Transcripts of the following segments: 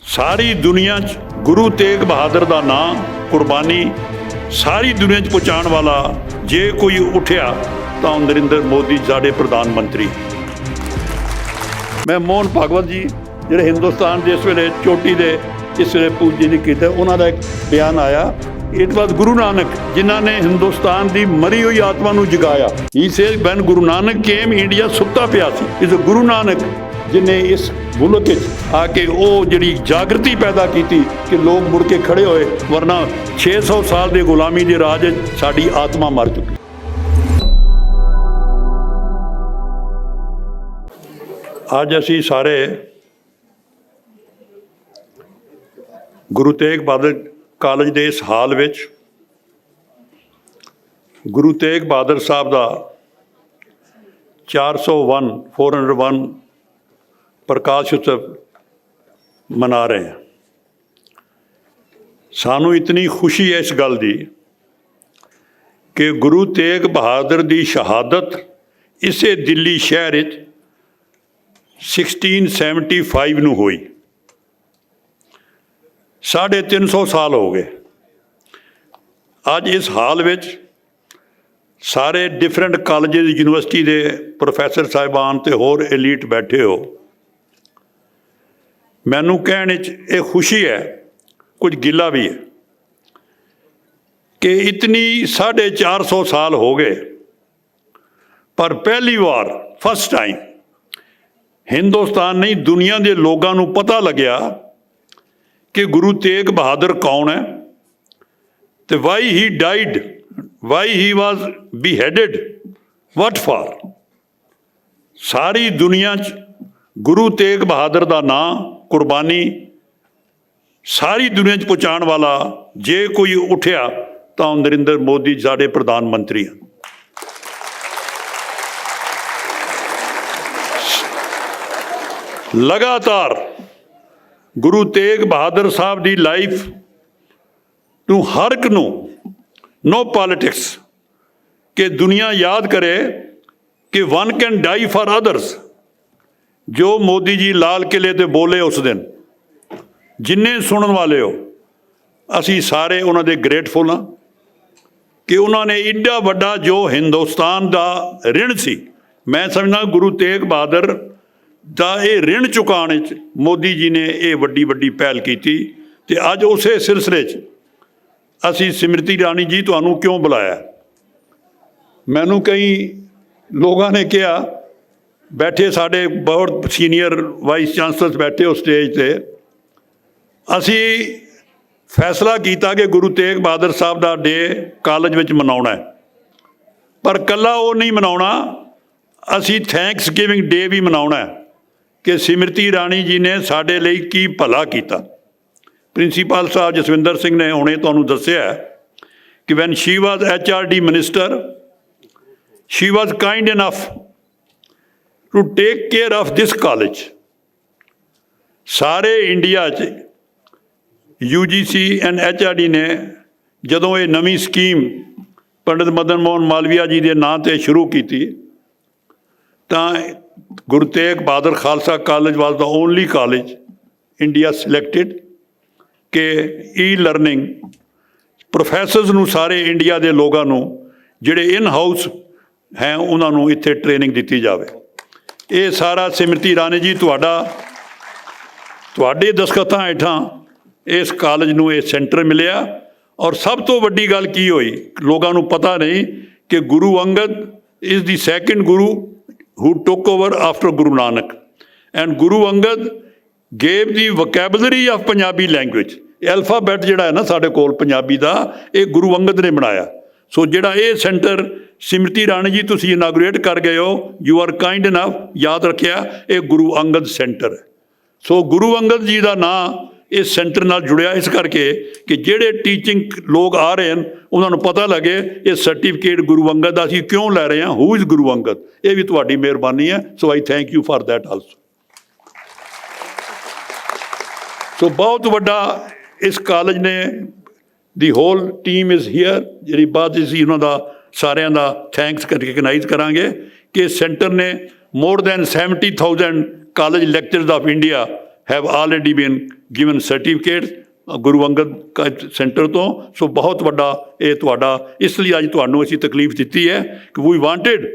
ਸਾਰੀ ਦੁਨੀਆ 'ਚ ਗੁਰੂ ਤੇਗ ਬਹਾਦਰ ਦਾ ਨਾਂ ਕੁਰਬਾਨੀ ਸਾਰੀ ਦੁਨੀਆ 'ਚ ਪਹੁੰਚਾਉਣ ਵਾਲਾ ਜੇ ਕੋਈ ਉੱਠਿਆ ਤਾਂ ਨਰਿੰਦਰ ਮੋਦੀ ਸਾਡੇ ਪ੍ਰਧਾਨ ਮੰਤਰੀ। ਮੈਂ ਮੋਹਨ ਭਾਗਵਤ ਜੀ ਜਿਹੜੇ ਹਿੰਦੁਸਤਾਨ ਦੇ ਇਸ ਵੇਲੇ ਚੋਟੀ ਦੇ ਇਸ ਵੇਲੇ ਪੂਜੇ ਨਹੀਂ ਕੀਤੇ, ਉਹਨਾਂ ਦਾ ਇੱਕ ਬਿਆਨ ਆਇਆ, ਇਟ ਵਾਸ ਗੁਰੂ ਨਾਨਕ ਜਿਨ੍ਹਾਂ ਨੇ ਹਿੰਦੁਸਤਾਨ ਦੀ ਮਰੀ ਹੋਈ ਆਤਮਾ ਨੂੰ ਜਗਾਇਆ। ਹੀ says van Guru Nanak came India ਸੁੱਤਾ ਪਿਆ ਸੀ, ਇਸ ਗੁਰੂ ਨਾਨਕ ਜਿਨੇ ਇਸ ਮੁਲਕ ਵਿੱਚ ਆ ਕੇ ਉਹ ਜਿਹੜੀ ਜਾਗਰਤੀ ਪੈਦਾ ਕੀਤੀ ਕਿ ਲੋਕ ਮੁੜ ਕੇ ਖੜੇ ਹੋਏ, ਵਰਨਾ 600 ਸਾਲ ਦੇ ਗੁਲਾਮੀ ਦੇ ਰਾਜ ਸਾਡੀ ਆਤਮਾ ਮਰ ਚੁੱਕੀ। ਅੱਜ ਅਸੀਂ ਸਾਰੇ ਗੁਰੂ ਤੇਗ ਬਹਾਦਰ ਕਾਲਜ ਦੇ ਇਸ ਹਾਲ ਵਿੱਚ ਗੁਰੂ ਤੇਗ ਬਹਾਦਰ ਸਾਹਿਬ ਦਾ 401 ਪ੍ਰਕਾਸ਼ ਉਤਸਵ ਮਨਾ ਰਹੇ ਹਾਂ। ਸਾਨੂੰ ਇਤਨੀ ਖੁਸ਼ੀ ਹੈ ਇਸ ਗੱਲ ਦੀ ਕਿ ਗੁਰੂ ਤੇਗ ਬਹਾਦਰ ਦੀ ਸ਼ਹਾਦਤ ਇਸੇ ਦਿੱਲੀ ਸ਼ਹਿਰ ਵਿੱਚ 1675 ਨੂੰ ਹੋਈ। 350 ਸਾਲ ਹੋ ਗਏ। ਅੱਜ ਇਸ ਹਾਲ ਵਿੱਚ ਸਾਰੇ ਡਿਫਰੈਂਟ ਕਾਲਜਿਸ ਯੂਨੀਵਰਸਿਟੀ ਦੇ ਪ੍ਰੋਫੈਸਰ ਸਾਹਿਬਾਨ ਤੇ ਹੋਰ ਐਲੀਟ ਬੈਠੇ ਹੋ। ਮੈਨੂੰ ਕਹਿਣ ਵਿੱਚ ਇਹ ਖੁਸ਼ੀ ਹੈ, ਕੁਝ ਗਿਲਾ ਵੀ ਹੈ ਕਿ ਇਤਨੀ 450 ਸਾਲ ਹੋ ਗਏ, ਪਰ ਪਹਿਲੀ ਵਾਰ ਫਸਟ ਟਾਈਮ ਹਿੰਦੁਸਤਾਨ ਨਹੀਂ ਦੁਨੀਆ ਦੇ ਲੋਕਾਂ ਨੂੰ ਪਤਾ ਲੱਗਿਆ ਕਿ ਗੁਰੂ ਤੇਗ ਬਹਾਦਰ ਕੌਣ ਹੈ ਤੇ Y he died, Y he was beheaded, what for। ਸਾਰੀ ਦੁਨੀਆ 'ਚ ਗੁਰੂ ਤੇਗ ਬਹਾਦਰ ਦਾ ਨਾਂ ਕੁਰਬਾਨੀ ਸਾਰੀ ਦੁਨੀਆ 'ਚ ਪਹੁੰਚਾਉਣ ਵਾਲਾ ਜੇ ਕੋਈ ਉੱਠਿਆ ਤਾਂ ਨਰਿੰਦਰ ਮੋਦੀ ਸਾਡੇ ਪ੍ਰਧਾਨ ਮੰਤਰੀ ਹਨ। ਲਗਾਤਾਰ ਗੁਰੂ ਤੇਗ ਬਹਾਦਰ ਸਾਹਿਬ ਦੀ ਲਾਈਫ ਨੂੰ ਹਰ ਇੱਕ ਨੂੰ, ਨੋ ਪੋਲਿਟਿਕਸ, ਕਿ ਦੁਨੀਆ ਯਾਦ ਕਰੇ ਕਿ one can die for others. ਜੋ ਮੋਦੀ ਜੀ ਲਾਲ ਕਿਲੇ ਤੇ ਬੋਲੇ ਉਸ ਦਿਨ, ਜਿੰਨੇ ਸੁਣਨ ਵਾਲੇ ਹੋ, ਅਸੀਂ ਸਾਰੇ ਉਹਨਾਂ ਦੇ ਗ੍ਰੇਟਫੁਲ ਹਾਂ ਕਿ ਉਹਨਾਂ ਨੇ ਏਡਾ ਵੱਡਾ ਜੋ ਹਿੰਦੁਸਤਾਨ ਦਾ ਰਿਣ ਸੀ, ਮੈਂ ਸਮਝਦਾ ਗੁਰੂ ਤੇਗ ਬਹਾਦਰ ਦਾ ਇਹ ਰਿਣ ਚੁਕਾਉਣ ਵਿੱਚ ਮੋਦੀ ਜੀ ਨੇ ਇਹ ਵੱਡੀ ਪਹਿਲ ਕੀਤੀ। ਤੇ ਅੱਜ ਉਸੇ ਸਿਲਸਿਲੇ 'ਚ ਅਸੀਂ ਸਮ੍ਰਿਤੀ ਇਰਾਨੀ ਜੀ ਤੁਹਾਨੂੰ ਕਿਉਂ ਬੁਲਾਇਆ। ਮੈਨੂੰ ਕਈ ਲੋਕਾਂ ਨੇ ਕਿਹਾ, ਬੈਠੇ ਸਾਡੇ ਬਹੁਤ ਸੀਨੀਅਰ ਵਾਈਸ ਚਾਂਸਲਰ ਬੈਠੇ ਉਸ ਸਟੇਜ ਤੇ, ਅਸੀਂ ਫੈਸਲਾ ਕੀਤਾ ਕਿ ਗੁਰੂ ਤੇਗ ਬਹਾਦਰ ਸਾਹਿਬ ਦਾ ਡੇ ਕਾਲਜ ਵਿੱਚ ਮਨਾਉਣਾ ਹੈ, ਪਰ ਇਕੱਲਾ ਉਹ ਨਹੀਂ ਮਨਾਉਣਾ, ਅਸੀਂ ਥੈਂਕਸ ਗਿਵਿੰਗ ਡੇ ਵੀ ਮਨਾਉਣਾ ਹੈ ਕਿ ਸਮ੍ਰਿਤੀ ਇਰਾਨੀ ਜੀ ਨੇ ਸਾਡੇ ਲਈ ਕੀ ਭਲਾ ਕੀਤਾ। ਪ੍ਰਿੰਸੀਪਲ ਸਾਹਿਬ ਜਸਵਿੰਦਰ ਸਿੰਘ ਨੇ ਹੁਣੇ ਤੁਹਾਨੂੰ ਦੱਸਿਆ ਕਿ when she was HRD minister, she was kind enough to take care of this college. ਸਾਰੇ ਇੰਡੀਆ 'ਚ UGC ਐਂਡ HRD ਨੇ ਜਦੋਂ ਇਹ ਨਵੀਂ ਸਕੀਮ ਪੰਡਿਤ ਮਦਨ ਮੋਹਨ ਮਾਲਵੀਆ ਜੀ ਦੇ ਨਾਂ 'ਤੇ ਸ਼ੁਰੂ ਕੀਤੀ ਤਾਂ Guru Tegh Bahadur Khalsa college was the only college India selected ਕਿ ਈ-ਲਰਨਿੰਗ ਪ੍ਰੋਫੈਸਰਸ ਨੂੰ, ਸਾਰੇ ਇੰਡੀਆ ਦੇ ਲੋਕਾਂ ਨੂੰ ਜਿਹੜੇ ਇਨ ਹਾਊਸ ਹੈ ਉਹਨਾਂ ਨੂੰ ਇੱਥੇ ਟ੍ਰੇਨਿੰਗ ਦਿੱਤੀ ਜਾਵੇ। ਇਹ ਸਾਰਾ ਸਮ੍ਰਿਤੀ ਇਰਾਨੀ ਜੀ ਤੁਹਾਡੇ ਦਸਖਤਾਂ ਹੇਠਾਂ ਇਸ ਕਾਲਜ ਨੂੰ ਇਹ ਸੈਂਟਰ ਮਿਲਿਆ। ਔਰ ਸਭ ਤੋਂ ਵੱਡੀ ਗੱਲ ਕੀ ਹੋਈ, ਲੋਕਾਂ ਨੂੰ ਪਤਾ ਨਹੀਂ ਕਿ Guru Angad is the second Guru who took over after Guru Nanak, and Guru Angad gave the vocabulary of Punjabi language। Alphabet ਜਿਹੜਾ ਹੈ ਨਾ ਸਾਡੇ ਕੋਲ ਪੰਜਾਬੀ ਦਾ, ਇਹ ਗੁਰੂ ਅੰਗਦ ਨੇ ਬਣਾਇਆ। ਸੋ ਜਿਹੜਾ ਇਹ ਸੈਂਟਰ ਸਮ੍ਰਿਤੀ ਇਰਾਨੀ ਜੀ ਤੁਸੀਂ ਇਨਾਗੂਰੇਟ ਕਰ ਗਏ ਹੋ, ਯੂ ਆਰ ਕਾਈਂਡ ਇਨਫ, ਯਾਦ ਰੱਖਿਆ ਇਹ ਗੁਰੂ ਅੰਗਦ ਸੈਂਟਰ ਹੈ। ਸੋ ਗੁਰੂ ਅੰਗਦ ਜੀ ਦਾ ਨਾਂ ਇਸ ਸੈਂਟਰ ਨਾਲ ਜੁੜਿਆ ਇਸ ਕਰਕੇ ਕਿ ਜਿਹੜੇ ਟੀਚਿੰਗ ਲੋਕ ਆ ਰਹੇ ਹਨ ਉਹਨਾਂ ਨੂੰ ਪਤਾ ਲੱਗੇ ਇਹ ਸਰਟੀਫਿਕੇਟ ਗੁਰੂ ਅੰਗਦ ਦਾ ਅਸੀਂ ਕਿਉਂ ਲੈ ਰਹੇ ਹਾਂ, ਹੂ ਇਜ਼ ਗੁਰੂ ਅੰਗਦ। ਇਹ ਵੀ ਤੁਹਾਡੀ ਮਿਹਰਬਾਨੀ ਹੈ। So I thank you for that also. So ਬਹੁਤ ਵੱਡਾ ਇਸ ਕਾਲਜ ਨੇ, the whole team is here, ਜਿਹੜੀ ਬਾਅਦ ਅਸੀਂ ਉਹਨਾਂ ਦਾ ਸਾਰਿਆਂ ਦਾ ਥੈਂਕਸ ਰਿਕਗਨਾਈਜ਼ ਕਰਾਂਗੇ ਕਿ ਸੈਂਟਰ ਨੇ more than 70,000 college lecturers of India have already been given certificates Guru Angad centre ਤੋਂ। ਸੋ ਬਹੁਤ ਵੱਡਾ ਇਹ ਤੁਹਾਡਾ, ਇਸ ਲਈ ਅੱਜ ਤੁਹਾਨੂੰ ਅਸੀਂ ਤਕਲੀਫ ਦਿੱਤੀ ਹੈ ਕਿ ਵੀ ਵਾਂਟਡ,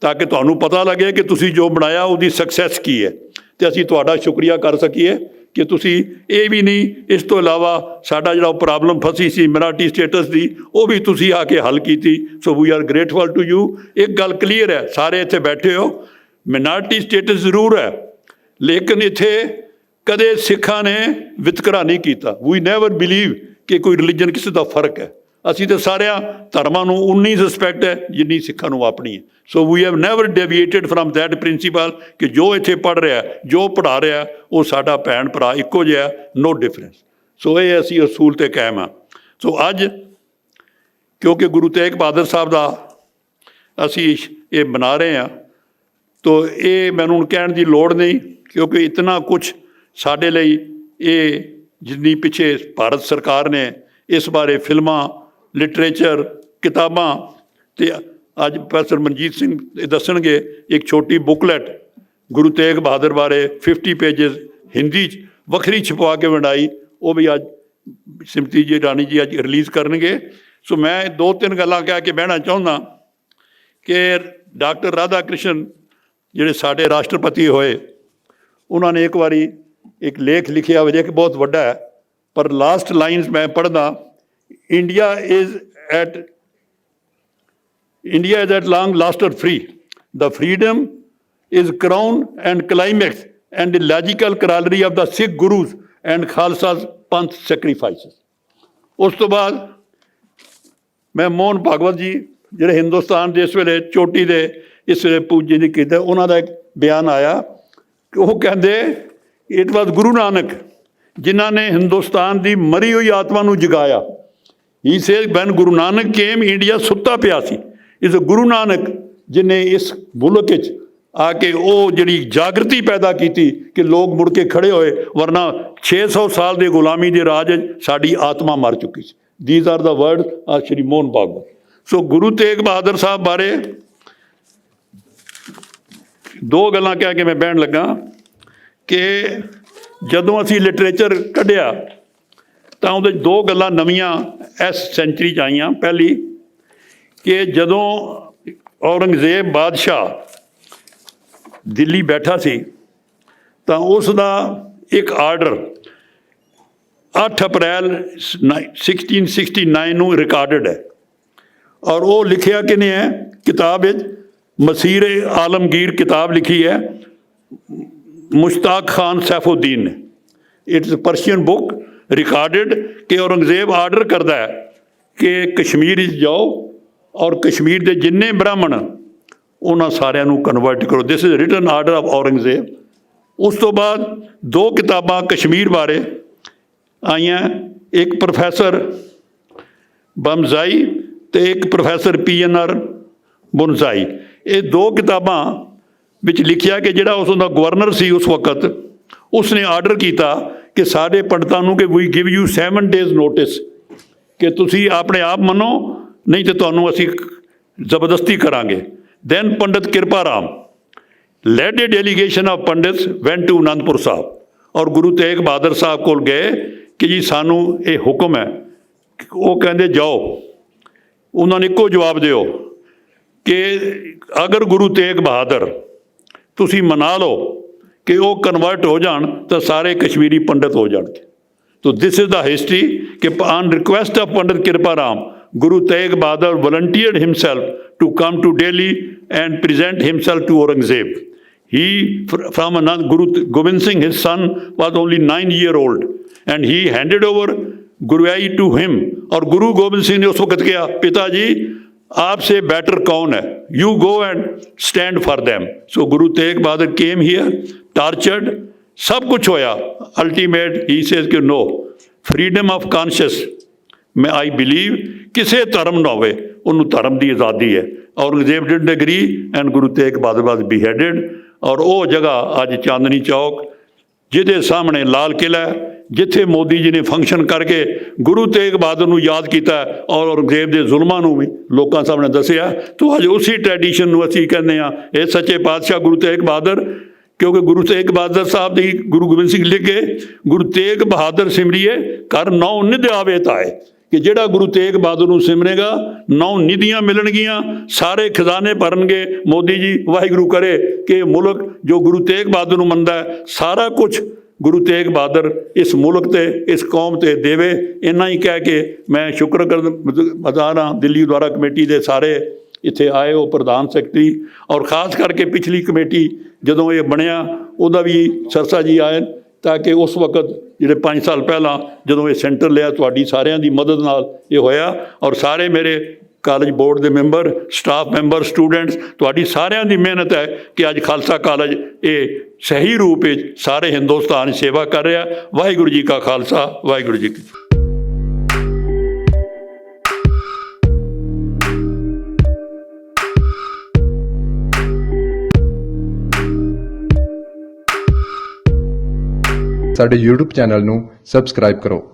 ਤਾਂ ਕਿ ਤੁਹਾਨੂੰ ਪਤਾ ਲੱਗੇ ਕਿ ਤੁਸੀਂ ਜੋ ਬਣਾਇਆ ਉਹਦੀ ਸਕਸੈਸ ਕੀ ਹੈ, ਅਤੇ ਅਸੀਂ ਤੁਹਾਡਾ ਸ਼ੁਕਰੀਆ ਕਰ ਸਕੀਏ ਕਿ ਤੁਸੀਂ ਇਹ ਵੀ ਨਹੀਂ, ਇਸ ਤੋਂ ਇਲਾਵਾ ਸਾਡਾ ਜਿਹੜਾ ਪ੍ਰੋਬਲਮ ਫਸੀ ਸੀ ਮਿਨੋਰਟੀ ਸਟੇਟਸ ਦੀ, ਉਹ ਵੀ ਤੁਸੀਂ ਆ ਕੇ ਹੱਲ ਕੀਤੀ। So we are grateful to you. ਇੱਕ ਗੱਲ ਕਲੀਅਰ ਹੈ, ਸਾਰੇ ਇੱਥੇ ਬੈਠੇ ਹੋ, ਮਿਨੋਰਟੀ ਸਟੇਟਸ ਜ਼ਰੂਰ ਹੈ, ਲੇਕਿਨ ਇੱਥੇ ਕਦੇ ਸਿੱਖਾਂ ਨੇ ਵਿਤਕਰਾ ਨਹੀਂ ਕੀਤਾ। ਵੀ ਨੈਵਰ ਬਿਲੀਵ ਕਿ ਕੋਈ ਰਿਲੀਜਨ ਕਿਸੇ ਦਾ ਫਰਕ ਹੈ। ਅਸੀਂ ਤਾਂ ਸਾਰਿਆਂ ਧਰਮਾਂ ਨੂੰ ਉਨੀ ਰਿਸਪੈਕਟ ਹੈ ਜਿੰਨੀ ਸਿੱਖਾਂ ਨੂੰ ਆਪਣੀ ਹੈ। So we have never deviated from that principle ਕਿ ਜੋ ਇੱਥੇ ਪੜ੍ਹ ਰਿਹਾ, ਜੋ ਪੜ੍ਹਾ ਰਿਹਾ, ਉਹ ਸਾਡਾ ਭੈਣ ਭਰਾ ਇੱਕੋ ਜਿਹਾ, ਨੋ ਡਿਫਰੈਂਸ। ਸੋ ਇਹ ਅਸੀਂ ਅਸੂਲ 'ਤੇ ਕਾਇਮ ਹਾਂ। ਸੋ ਅੱਜ ਕਿਉਂਕਿ ਗੁਰੂ ਤੇਗ ਬਹਾਦਰ ਸਾਹਿਬ ਦਾ ਅਸੀਂ ਇਹ ਮਨਾ ਰਹੇ ਹਾਂ, ਤੋ ਇਹ ਮੈਨੂੰ ਹੁਣ ਕਹਿਣ ਦੀ ਲੋੜ ਨਹੀਂ, ਕਿਉਂਕਿ ਇਤਨਾ ਕੁਛ ਸਾਡੇ ਲਈ ਇਹ ਜਿੰਨੀ ਪਿੱਛੇ ਭਾਰਤ ਸਰਕਾਰ ਨੇ ਇਸ ਬਾਰੇ ਫਿਲਮਾਂ, ਲਿਟਰੇਚਰ, ਕਿਤਾਬਾਂ, ਅਤੇ ਅੱਜ ਪ੍ਰੋਫੈਸਰ ਮਨਜੀਤ ਸਿੰਘ ਇਹ ਦੱਸਣਗੇ ਇੱਕ ਛੋਟੀ ਬੁੱਕਲੈਟ ਗੁਰੂ ਤੇਗ ਬਹਾਦਰ ਬਾਰੇ 50 ਪੇਜਸ ਹਿੰਦੀ 'ਚ ਵੱਖਰੀ ਛਪਵਾ ਕੇ ਵੰਡਾਈ, ਉਹ ਵੀ ਅੱਜ ਸਿਮਤੀ ਜੀ ਰਾਣੀ ਜੀ ਅੱਜ ਰਿਲੀਜ਼ ਕਰਨਗੇ। ਸੋ ਮੈਂ 2-3 ਗੱਲਾਂ ਕਹਿ ਕੇ ਬਹਿਣਾ ਚਾਹੁੰਦਾ ਕਿ ਡਾਕਟਰ ਰਾਧਾ ਕ੍ਰਿਸ਼ਨ ਜਿਹੜੇ ਸਾਡੇ ਰਾਸ਼ਟਰਪਤੀ ਹੋਏ, ਉਹਨਾਂ ਨੇ ਇੱਕ ਵਾਰੀ ਇੱਕ ਲੇਖ ਲਿਖਿਆ ਵਜੇ ਕਿ ਬਹੁਤ ਵੱਡਾ ਹੈ, ਪਰ ਲਾਸਟ ਲਾਈਨਸ ਮੈਂ ਪੜ੍ਹਦਾ, India is at long lasted free, the freedom is crown and climax and logical corollary of the Sikh Gurus and Khalsa Panth sacrifices. ਉਸ ਤੋਂ ਬਾਅਦ ਮੈਂ ਮੋਹਨ ਭਾਗਵਤ ਜੀ ਜਿਹੜੇ ਹਿੰਦੁਸਤਾਨ ਦੇ ਇਸ ਵੇਲੇ ਚੋਟੀ ਦੇ ਇਸ ਵੇਲੇ ਪੂਜੇ ਦੀ ਕੀਤਾ, ਉਹਨਾਂ ਦਾ ਇੱਕ ਬਿਆਨ ਆਇਆ ਕਿ ਉਹ ਕਹਿੰਦੇ ਇਟ ਵਾਜ਼ ਗੁਰੂ ਨਾਨਕ ਜਿਨ੍ਹਾਂ ਨੇ ਹਿੰਦੁਸਤਾਨ ਦੀ ਮਰੀ ਹੋਈ ਆਤਮਾ ਨੂੰ ਜਗਾਇਆ। ਹੀ says van Guru Nanak came, India ਸੁੱਤਾ ਪਿਆ ਸੀ। ਇਸ ਗੁਰੂ ਨਾਨਕ ਜਿਹਨੇ ਇਸ ਮੁਲਕ ਵਿੱਚ ਆ ਕੇ ਉਹ ਜਿਹੜੀ ਜਾਗਰਤੀ ਪੈਦਾ ਕੀਤੀ ਕਿ ਲੋਕ ਮੁੜ ਕੇ ਖੜੇ ਹੋਏ, ਵਰਨਾ 600 ਸਾਲ ਦੇ ਗੁਲਾਮੀ ਦੇ ਰਾਜ ਸਾਡੀ ਆਤਮਾ ਮਰ ਚੁੱਕੀ ਸੀ। ਦੀਜ਼ ਆਰ ਦਾ ਵਰਡ ਆ ਸ਼੍ਰੀ ਮੋਹਨ ਭਾਗਵਤ। ਸੋ ਗੁਰੂ ਤੇਗ ਬਹਾਦਰ ਸਾਹਿਬ ਬਾਰੇ 2 ਗੱਲਾਂ ਕਹਿ ਕੇ ਮੈਂ ਬਹਿਣ ਲੱਗਾ ਕਿ ਜਦੋਂ ਅਸੀਂ ਲਿਟਰੇਚਰ ਕੱਢਿਆ ਤਾਂ ਉਹਦੇ 2 ਗੱਲਾਂ ਨਵੀਆਂ ਇਸ ਸੈਂਚਰੀ 'ਚ ਆਈਆਂ। ਪਹਿਲੀ ਕਿ ਜਦੋਂ ਔਰੰਗਜ਼ੇਬ ਬਾਦਸ਼ਾਹ ਦਿੱਲੀ ਬੈਠਾ ਸੀ ਤਾਂ ਉਸ ਦਾ ਇੱਕ ਆਰਡਰ 8 ਅਪ੍ਰੈਲ 1669 ਨੂੰ ਰਿਕਾਰਡਡ ਹੈ, ਔਰ ਉਹ ਲਿਖਿਆ ਕਿਹਨੇ ਹੈ ਕਿਤਾਬ ਵਿੱਚ, ਮਸੀਰ ਆਲਮਗੀਰ ਕਿਤਾਬ ਲਿਖੀ ਹੈ ਮੁਸ਼ਤਾਕ ਖਾਨ ਸੈਫੁਦੀਨ ਨੇ। ਇਟਸ ਪਰਸ਼ੀਅਨ ਬੁੱਕ ਰਿਕਾਰਡਡ ਕਿ ਔਰੰਗਜ਼ੇਬ ਆਰਡਰ ਕਰਦਾ ਹੈ ਕਿ ਕਸ਼ਮੀਰ ਵਿੱਚ ਜਾਓ ਔਰ ਕਸ਼ਮੀਰ ਦੇ ਜਿੰਨੇ ਬ੍ਰਾਹਮਣ ਉਹਨਾਂ ਸਾਰਿਆਂ ਨੂੰ ਕਨਵਰਟ ਕਰੋ। This is written order of Aurangzeb. ਉਸ ਤੋਂ ਬਾਅਦ 2 ਕਿਤਾਬਾਂ ਕਸ਼ਮੀਰ ਬਾਰੇ ਆਈਆਂ, ਇੱਕ ਪ੍ਰੋਫੈਸਰ ਬੰਜ਼ਾਈ ਅਤੇ ਇੱਕ ਪ੍ਰੋਫੈਸਰ PNR ਬੁਨਸਾਈ। ਇਹ 2 ਕਿਤਾਬਾਂ ਵਿੱਚ ਲਿਖਿਆ ਕਿ ਜਿਹੜਾ ਉਸ ਦਾ ਗਵਰਨਰ ਸੀ ਉਸ ਵਕਤ, ਉਸਨੇ ਆਰਡਰ ਕੀਤਾ ਕਿ ਸਾਡੇ ਪੰਡਤਾਂ ਨੂੰ ਕਿ ਵੀ ਗਿਵ ਯੂ 7 days ਨੋਟਿਸ ਕਿ ਤੁਸੀਂ ਆਪਣੇ ਆਪ ਮੰਨੋ, ਨਹੀਂ ਤਾਂ ਤੁਹਾਨੂੰ ਅਸੀਂ ਜ਼ਬਰਦਸਤੀ ਕਰਾਂਗੇ। Then Pandit Kirpa Ram led a delegation of Pandits went to Anandpur Sahib, ਔਰ ਗੁਰੂ ਤੇਗ ਬਹਾਦਰ ਸਾਹਿਬ ਕੋਲ ਗਏ ਕਿ ਜੀ ਸਾਨੂੰ ਇਹ ਹੁਕਮ ਹੈ। ਉਹ ਕਹਿੰਦੇ ਜਾਓ। ਉਹਨਾਂ ਨੇ ਇੱਕੋ ਜਵਾਬ ਦਿਓ ਕਿ ਅਗਰ ਗੁਰੂ ਤੇਗ ਬਹਾਦਰ ਤੁਸੀਂ ਮਨਾ ਲਓ ਕਿ ਉਹ ਕਨਵਰਟ ਹੋ ਜਾਣ ਤਾਂ ਸਾਰੇ ਕਸ਼ਮੀਰੀ ਪੰਡਿਤ ਹੋ ਜਾਣਗੇ। ਤੋ ਦਿਸ ਇਜ਼ ਦਾ ਹਿਸਟਰੀ ਕਿ on request of Pandit Kirpa Ram, Guru Tegh Bahadur volunteered himself to come to Delhi and present himself to Aurangzeb. He, from another, Guru Gobind Singh, his son, was only 9-year-old, and he handed over गुरुआई to him. और गुरु गोबिंद सिंह ने उस वक्त किया, पिताजी आपसे better कौन है, you go and stand for them. So Guru Tegh Bahadur came here, tortured, सब कुछ होया, ultimate he says कि no, freedom of conscience मैं आई बिलीव ਕਿਸੇ ਧਰਮ ਨਾ ਹੋਵੇ ਉਹਨੂੰ ਧਰਮ ਦੀ ਆਜ਼ਾਦੀ ਹੈ। ਔਰੰਗਜ਼ੇਬ ਡਿਡਨਟ ਐਗਰੀ ਐਂਡ ਗੁਰੂ ਤੇਗ ਬਹਾਦਰ ਵਾਸ ਬੀਹੈਡਡ। ਔਰ ਉਹ ਜਗ੍ਹਾ ਅੱਜ ਚਾਂਦਨੀ ਚੌਕ ਜਿਹਦੇ ਸਾਹਮਣੇ ਲਾਲ ਕਿਲ੍ਹਾ, ਜਿੱਥੇ ਮੋਦੀ ਜੀ ਨੇ ਫੰਕਸ਼ਨ ਕਰਕੇ ਗੁਰੂ ਤੇਗ ਬਹਾਦਰ ਨੂੰ ਯਾਦ ਕੀਤਾ ਔਰ ਔਰੰਗਜ਼ੇਬ ਦੇ ਜ਼ੁਲਮਾਂ ਨੂੰ ਵੀ ਲੋਕਾਂ ਸਾਹਮਣੇ ਦੱਸਿਆ। ਤਾਂ ਅੱਜ ਉਸੇ ਟ੍ਰੈਡੀਸ਼ਨ ਨੂੰ ਅਸੀਂ ਕਹਿੰਦੇ ਹਾਂ, ਇਹ ਸੱਚੇ ਪਾਤਸ਼ਾਹ ਗੁਰੂ ਤੇਗ ਬਹਾਦਰ क्योंकि गुरु तेग बहादुर साहब दी गुरु गोबिंद सिंह लिखे, गुरु तेग बहादुर सिमरिए कर नौ निध आवे ताए, कि ਜਿਹੜਾ ਗੁਰੂ ਤੇਗ ਬਹਾਦਰ ਨੂੰ ਸਿਮਰੇਗਾ 9 ਨਿਧੀਆਂ ਮਿਲਣਗੀਆਂ, ਸਾਰੇ ਖਜ਼ਾਨੇ ਭਰਨਗੇ। ਮੋਦੀ ਜੀ ਵਾਹਿਗੁਰੂ ਕਰੇ ਕਿ ਮੁਲਕ ਜੋ ਗੁਰੂ ਤੇਗ ਬਹਾਦਰ ਨੂੰ ਮੰਨਦਾ ਹੈ, ਸਾਰਾ ਕੁਝ ਗੁਰੂ ਤੇਗ ਬਹਾਦਰ ਇਸ ਮੁਲਕ ਤੇ ਇਸ ਕੌਮ ਤੇ ਦੇਵੇ। ਇੰਨਾ ਹੀ ਕਹਿ ਕੇ ਮੈਂ ਸ਼ੁਕਰ ਅਦਾ ਦਿੱਲੀ ਦੁਆਰਾ ਕਮੇਟੀ ਦੇ ਸਾਰੇ ਇੱਥੇ ਆਏ ਹੋ, ਪ੍ਰਧਾਨ ਸੈਕਟਰੀ ਔਰ ਖਾਸ ਕਰਕੇ ਪਿਛਲੀ ਕਮੇਟੀ ਜਦੋਂ ਇਹ ਬਣਿਆ ਉਹਦਾ ਵੀ ਸਰਸਾ ਜੀ ਆਏ, ਤਾਂ ਕਿ ਉਸ ਵਕਤ ਜਿਹੜੇ 5 ਸਾਲ ਪਹਿਲਾਂ ਜਦੋਂ ਇਹ ਸੈਂਟਰ ਲਿਆ ਤੁਹਾਡੀ ਸਾਰਿਆਂ ਦੀ ਮਦਦ ਨਾਲ ਇਹ ਹੋਇਆ। ਔਰ ਸਾਰੇ ਮੇਰੇ ਕਾਲਜ ਬੋਰਡ ਦੇ ਮੈਂਬਰ, ਸਟਾਫ ਮੈਂਬਰ, ਸਟੂਡੈਂਟਸ, ਤੁਹਾਡੀ ਸਾਰਿਆਂ ਦੀ ਮਿਹਨਤ ਹੈ ਕਿ ਅੱਜ ਖਾਲਸਾ ਕਾਲਜ ਇਹ ਸਹੀ ਰੂਪ ਵਿੱਚ ਸਾਰੇ ਹਿੰਦੁਸਤਾਨ ਦੀ ਸੇਵਾ ਕਰ ਰਿਹਾ। ਵਾਹਿਗੁਰੂ ਜੀ ਕਾ ਖਾਲਸਾ, ਵਾਹਿਗੁਰੂ ਜੀ ਕੀ ਫਤਿਹ। ਸਾਡੇ YouTube ਚੈਨਲ ਨੂੰ ਸਬਸਕ੍ਰਾਈਬ ਕਰੋ।